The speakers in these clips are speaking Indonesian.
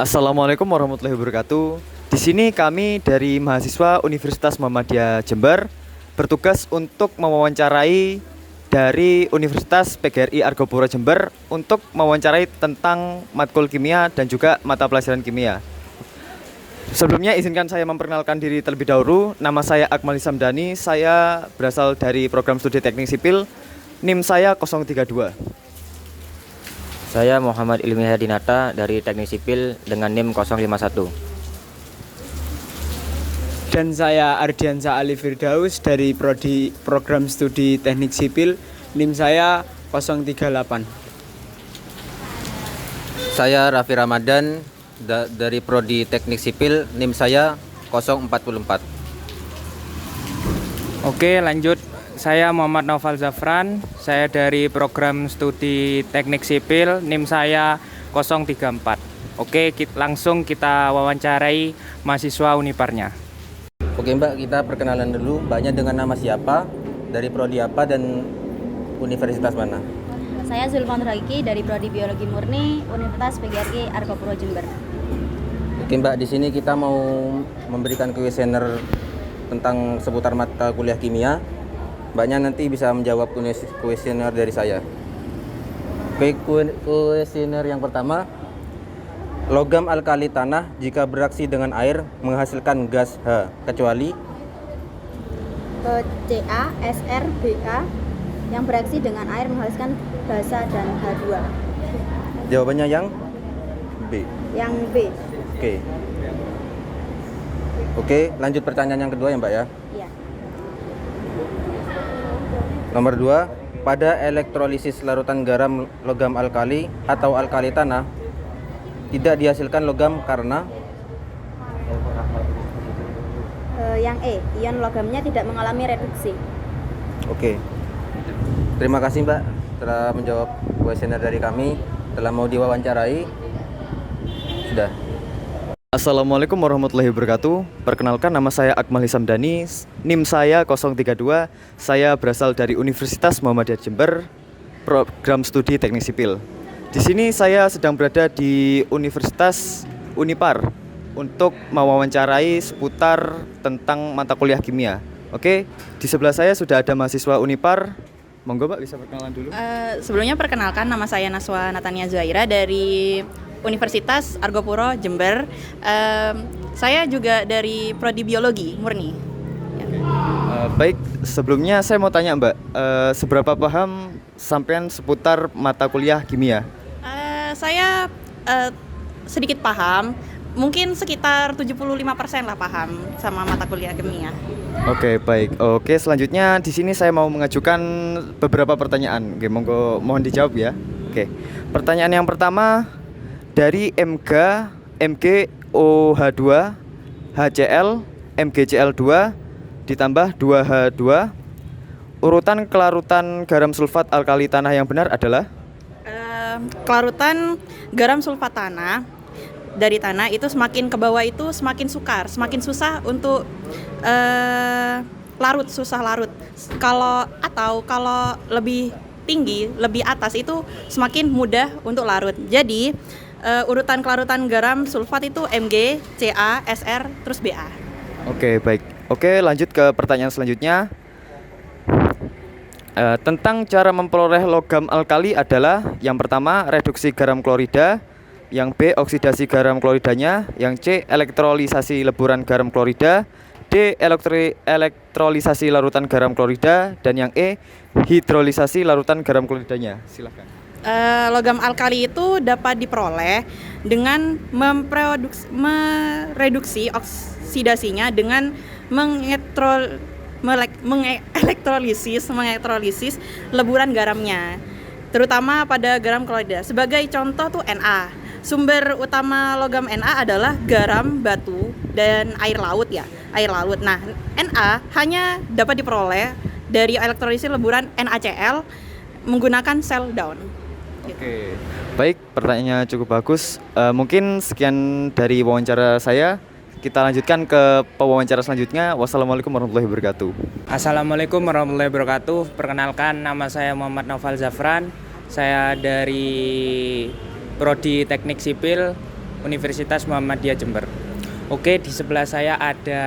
Assalamualaikum warahmatullahi wabarakatuh. Di sini kami dari mahasiswa Universitas Muhammadiyah Jember bertugas untuk mewawancarai dari Universitas PGRI Argopuro Jember untuk mewawancarai tentang matkul kimia dan juga mata pelajaran kimia. Sebelumnya izinkan saya memperkenalkan diri terlebih dahulu. Nama saya Akmal Samdani, saya berasal dari program studi teknik sipil. NIM saya 032. Saya Muhammad Ilmi Hadinata dari Teknik Sipil dengan NIM 051. Dan saya Ardiansa Ali Firdaus dari Prodi Program Studi Teknik Sipil, NIM saya 038. Saya Raffi Ramadan dari Prodi Teknik Sipil, NIM saya 044. Oke, lanjut. Saya Muhammad Naufal Zafran, saya dari program studi teknik sipil, NIM saya 034. Oke, langsung kita wawancarai mahasiswa Uniparnya. Oke Mbak, kita perkenalan dulu. Mbaknya dengan nama siapa, dari Prodi apa, dan universitas mana? Saya Zulfan Raiki dari Prodi Biologi Murni, Universitas PGRI Argopuro Jember. Oke Mbak, di sini kita mau memberikan kuesioner tentang seputar mata kuliah kimia. Mbaknya nanti bisa menjawab kuesioner dari saya. Baik, kuesioner yang pertama. Logam alkali tanah jika bereaksi dengan air menghasilkan gas H, kecuali Ca, Sr, Ba yang bereaksi dengan air menghasilkan basa dan H2. jawabannya yang B. Yang B. Oke, lanjut pertanyaan yang kedua ya Mbak ya. Iya. Nomor 2, pada elektrolisis larutan garam logam alkali atau alkali tanah tidak dihasilkan logam karena Yang E, ion logamnya tidak mengalami reduksi. Oke. Terima kasih Mbak telah menjawab kuesioner dari kami, telah mau diwawancarai. Sudah. Assalamualaikum warahmatullahi wabarakatuh. Perkenalkan, nama saya Akmal Samdani, NIM saya 032. Saya berasal dari Universitas Muhammadiyah Jember, program studi teknik sipil. Di sini saya sedang berada di Universitas Unipar untuk mewawancarai seputar tentang mata kuliah kimia. Oke, di sebelah saya sudah ada mahasiswa Unipar. Monggo Mbak, bisa perkenalan dulu. Sebelumnya perkenalkan, nama saya Naswa Natania Zuhaira dari Universitas Argopuro Jember. Saya juga dari Prodi Biologi Murni. Baik, sebelumnya saya mau tanya Mbak, seberapa paham sampean seputar mata kuliah kimia? Saya sedikit paham, mungkin sekitar 75% lah paham sama mata kuliah kimia. Oke, baik. Oke, selanjutnya di sini saya mau mengajukan beberapa pertanyaan. Oke, monggo mohon dijawab ya. Oke. Pertanyaan yang pertama, dari Mg, MgOH2, HCl, MgCl2 ditambah 2H2, urutan kelarutan garam sulfat alkali tanah yang benar adalah? Kelarutan garam sulfat tanah dari tanah itu semakin ke bawah itu semakin sukar, semakin susah untuk larut, susah larut. Kalau lebih tinggi, lebih atas itu semakin mudah untuk larut. Jadi urutan kelarutan garam sulfat itu Mg, Ca, Sr, terus Ba. Oke, baik. Oke, lanjut ke pertanyaan selanjutnya. Tentang cara memperoleh logam alkali adalah: yang pertama, reduksi garam klorida; yang B, oksidasi garam kloridanya; yang C, elektrolisasi leburan garam klorida; D, elektrolisasi larutan garam klorida; dan yang E, hidrolisasi larutan garam kloridanya. Silakan. Logam alkali itu dapat diperoleh dengan mereduksi oksidasinya dengan mengelektrolisis leburan garamnya, terutama pada garam klorida. Sebagai contoh tuh Na. Sumber utama logam Na adalah garam, batu, dan air laut ya, air laut. Nah, Na hanya dapat diperoleh dari elektrolisis leburan NaCl menggunakan cell down. Oke, baik, pertanyaannya cukup bagus. Mungkin sekian dari wawancara saya. Kita lanjutkan ke pewawancara selanjutnya. Wassalamualaikum warahmatullahi wabarakatuh. Assalamualaikum warahmatullahi wabarakatuh. Perkenalkan, nama saya Muhammad Naufal Zafran. Saya dari Prodi Teknik Sipil, Universitas Muhammadiyah Jember. Oke, di sebelah saya ada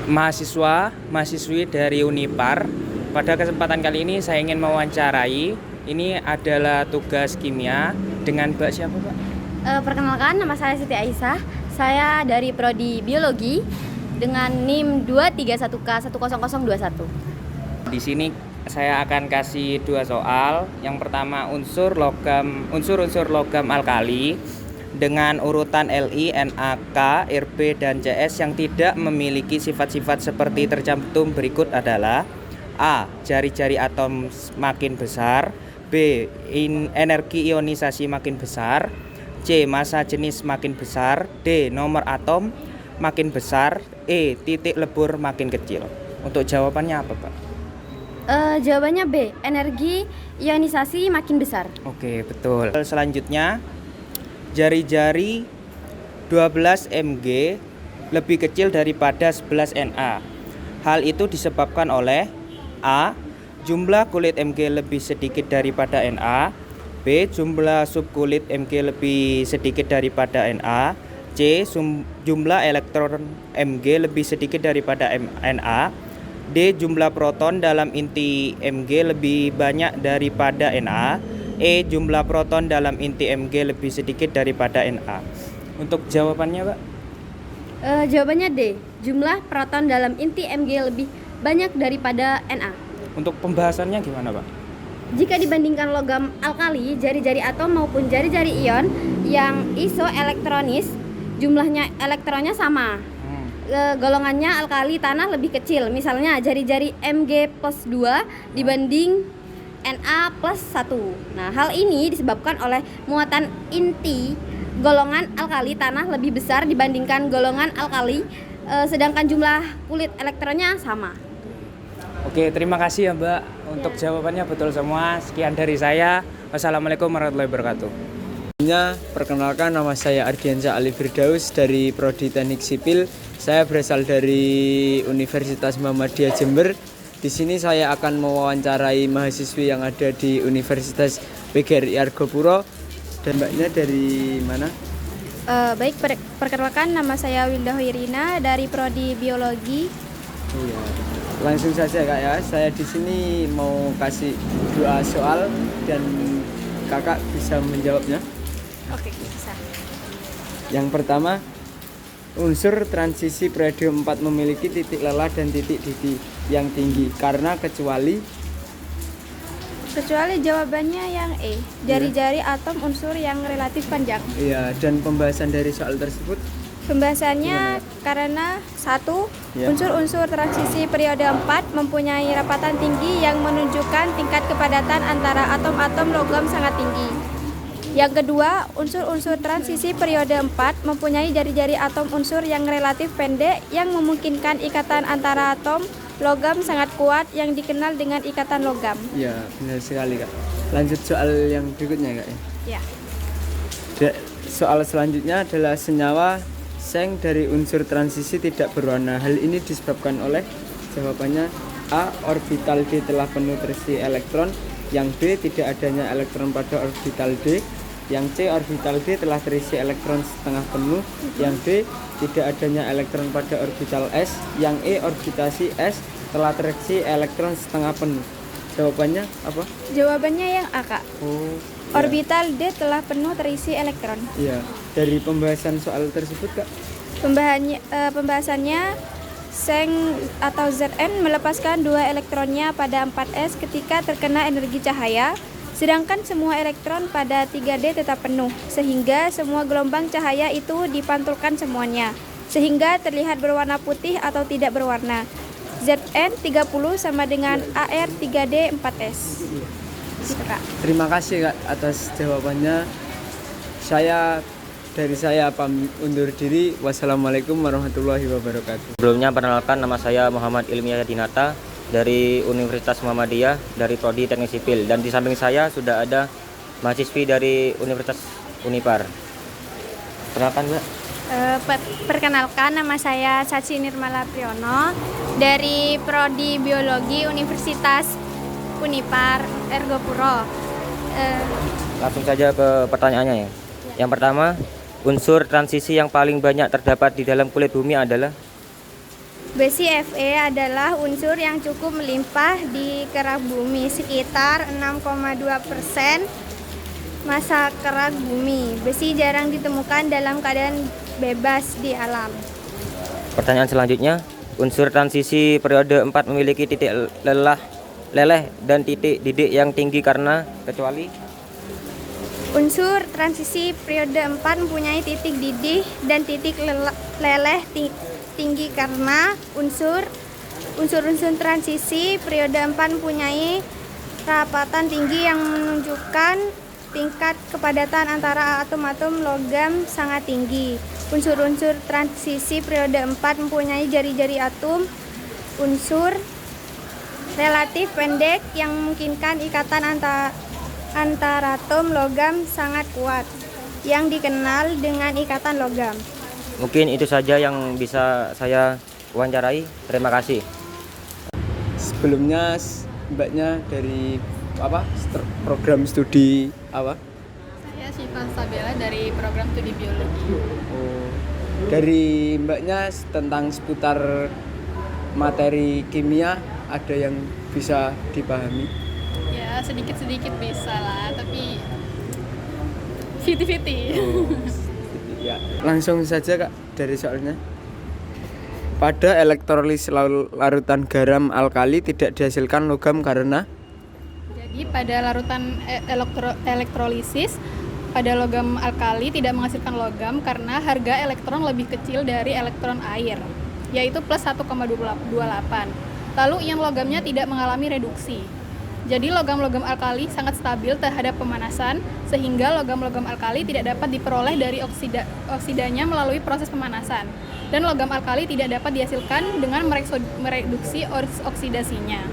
mahasiswi dari Unipar. Pada kesempatan kali ini saya ingin mewawancarai. Ini adalah tugas kimia dengan Mbak siapa, Pak? Perkenalkan, nama saya Siti Aisyah. Saya dari Prodi Biologi dengan NIM 231K10021. Di sini saya akan kasih 2 soal. Yang pertama unsur-unsur logam alkali dengan urutan Li, Na, K, Rb, dan Cs yang tidak memiliki sifat-sifat seperti tercantum berikut adalah: A. Jari-jari atom makin besar, B. Energi ionisasi makin besar, C. Massa jenis makin besar, D. Nomor atom makin besar, E. Titik lebur makin kecil. Untuk jawabannya apa, Pak? Jawabannya B, energi ionisasi makin besar. Oke, betul. Selanjutnya, jari-jari 12 mg lebih kecil daripada 11 Na. Hal itu disebabkan oleh: A. Jumlah kulit Mg lebih sedikit daripada Na, B. Jumlah subkulit Mg lebih sedikit daripada Na, C. Jumlah elektron Mg lebih sedikit daripada Na, D. Jumlah proton dalam inti Mg lebih banyak daripada Na, E. Jumlah proton dalam inti Mg lebih sedikit daripada Na. Untuk jawabannya, Pak? Jawabannya D, jumlah proton dalam inti Mg lebih banyak daripada Na. Untuk pembahasannya gimana, Pak? Jika dibandingkan logam alkali, jari-jari atom maupun jari-jari ion yang isoelektronis, jumlahnya elektronnya sama. Golongannya alkali tanah lebih kecil. Misalnya jari-jari Mg plus 2 dibanding Na plus 1. Nah, hal ini disebabkan oleh muatan inti golongan alkali tanah lebih besar dibandingkan golongan alkali, sedangkan jumlah kulit elektronnya sama. Oke, terima kasih ya, Mbak. Untuk jawabannya betul semua. Sekian dari saya. Wassalamualaikum warahmatullahi wabarakatuh. Perkenalkan, nama saya Ardiansyah Ali Firdaus dari Prodi Teknik Sipil. Saya berasal dari Universitas Muhammadiyah Jember. Di sini saya akan mewawancarai mahasiswi yang ada di Universitas PGRI Argopuro. Dan mbaknya dari mana? Baik, perkenalkan, nama saya Wilda Hoirina dari Prodi Biologi. Iya. Langsung saja Kak ya, saya di sini mau kasih 2 soal dan Kakak bisa menjawabnya. Oke, bisa. Yang pertama, unsur transisi periode 4 memiliki titik lelah dan titik didih yang tinggi karena kecuali jawabannya yang E, jari-jari atom unsur yang relatif panjang. Iya, dan pembahasan dari soal tersebut Pembahasannya karena 1. Ya. Unsur-unsur transisi periode 4 mempunyai rapatan tinggi yang menunjukkan tingkat kepadatan antara atom-atom logam sangat tinggi. Yang kedua, unsur-unsur transisi periode 4 mempunyai jari-jari atom unsur yang relatif pendek yang memungkinkan ikatan antara atom logam sangat kuat yang dikenal dengan ikatan logam. ya benar sekali Kak. Lanjut soal yang berikutnya Kak ya. Ya. Soal selanjutnya adalah senyawa seng dari unsur transisi tidak berwarna. Hal ini disebabkan oleh, jawabannya A. Orbital D telah penuh terisi elektron. Yang B. Tidak adanya elektron pada orbital D. Yang C. Orbital D telah terisi elektron setengah penuh. Yang D. Tidak adanya elektron pada orbital S. Yang E. Orbitasi S telah terisi elektron setengah penuh. Jawabannya apa? Jawabannya yang A, Kak. Oh, Orbital D telah penuh terisi elektron. iya. Dari pembahasan soal tersebut Kak, Pembahasannya seng atau Zn melepaskan 2 elektronnya pada 4s ketika terkena energi cahaya, sedangkan semua elektron pada 3D tetap penuh, sehingga semua gelombang cahaya itu dipantulkan semuanya, sehingga terlihat berwarna putih atau tidak berwarna. Zn 30 sama dengan AR 3D 4s. Gitu, Kak. terima kasih Kak atas jawabannya. Dari saya pamit undur diri. Wassalamualaikum warahmatullahi wabarakatuh. Sebelumnya perkenalkan, nama saya Muhammad Ilmiah Dinata dari Universitas Muhammadiyah dari Prodi Teknik Sipil, dan di samping saya sudah ada mahasiswi dari Universitas Unipar. Perkenalkan, Mbak. Perkenalkan, nama saya Sachi Nirmala Priyono dari Prodi Biologi Universitas Unipar Ergopuro. Langsung saja ke pertanyaannya ya. Yang pertama, unsur transisi yang paling banyak terdapat di dalam kulit bumi adalah? Besi Fe adalah unsur yang cukup melimpah di kerak bumi, sekitar 6,2% massa kerak bumi. Besi jarang ditemukan dalam keadaan bebas di alam. Pertanyaan selanjutnya, unsur transisi periode 4 memiliki titik leleh dan titik didik yang tinggi karena kecuali? Unsur transisi periode 4 mempunyai titik didih dan titik leleh tinggi karena unsur-unsur transisi periode 4 mempunyai rapatan tinggi yang menunjukkan tingkat kepadatan antara atom-atom logam sangat tinggi. Unsur-unsur transisi periode 4 mempunyai jari-jari atom unsur relatif pendek yang memungkinkan ikatan antara atom logam sangat kuat yang dikenal dengan ikatan logam. Mungkin itu saja yang bisa saya wawancarai. Terima kasih. Sebelumnya mbaknya dari program studi apa? Saya Syifa Sabella dari program studi biologi. Oh, dari mbaknya tentang seputar materi kimia ada yang bisa dipahami? Ya sedikit-sedikit bisa lah, tapi 50-50. Oh, ya. Langsung saja Kak dari soalnya. Pada elektrolis larutan garam alkali tidak dihasilkan logam karena? Jadi pada larutan elektrolisis pada logam alkali tidak menghasilkan logam karena harga elektron lebih kecil dari elektron air, yaitu plus 1,28. Lalu ion logamnya tidak mengalami reduksi. Jadi logam-logam alkali sangat stabil terhadap pemanasan, sehingga logam-logam alkali tidak dapat diperoleh dari oksidanya melalui proses pemanasan. Dan logam alkali tidak dapat dihasilkan dengan mereduksi oksidasinya.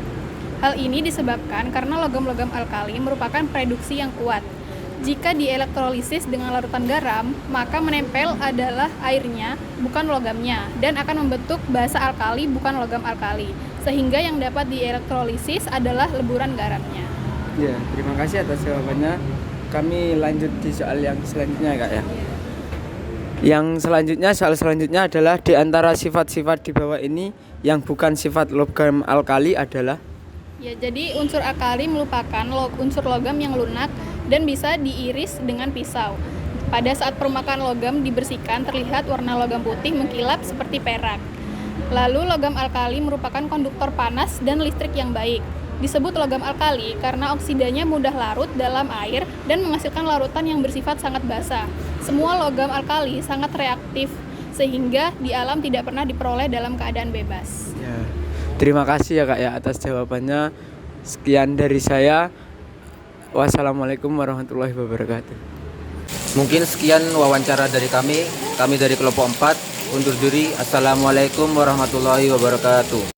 Hal ini disebabkan karena logam-logam alkali merupakan reduksi yang kuat. Jika dielektrolisis dengan larutan garam, maka menempel adalah airnya, bukan logamnya, dan akan membentuk basa alkali, bukan logam alkali. Sehingga yang dapat dielektrolisis adalah leburan garamnya. Ya, terima kasih atas jawabannya. Kami lanjut di soal yang selanjutnya Kak ya. Yang selanjutnya, soal selanjutnya adalah di antara sifat-sifat di bawah ini yang bukan sifat logam alkali adalah? Ya, jadi unsur alkali merupakan unsur logam yang lunak dan bisa diiris dengan pisau. Pada saat permukaan logam dibersihkan, terlihat warna logam putih mengkilap seperti perak. Lalu logam alkali merupakan konduktor panas dan listrik yang baik. Disebut logam alkali karena oksidanya mudah larut dalam air dan menghasilkan larutan yang bersifat sangat basa. Semua logam alkali sangat reaktif sehingga di alam tidak pernah diperoleh dalam keadaan bebas. Ya. Terima kasih ya Kak ya atas jawabannya. Sekian dari saya. Wassalamualaikum warahmatullahi wabarakatuh. Mungkin sekian wawancara dari kami dari kelompok 4 undur diri. Assalamualaikum warahmatullahi wabarakatuh.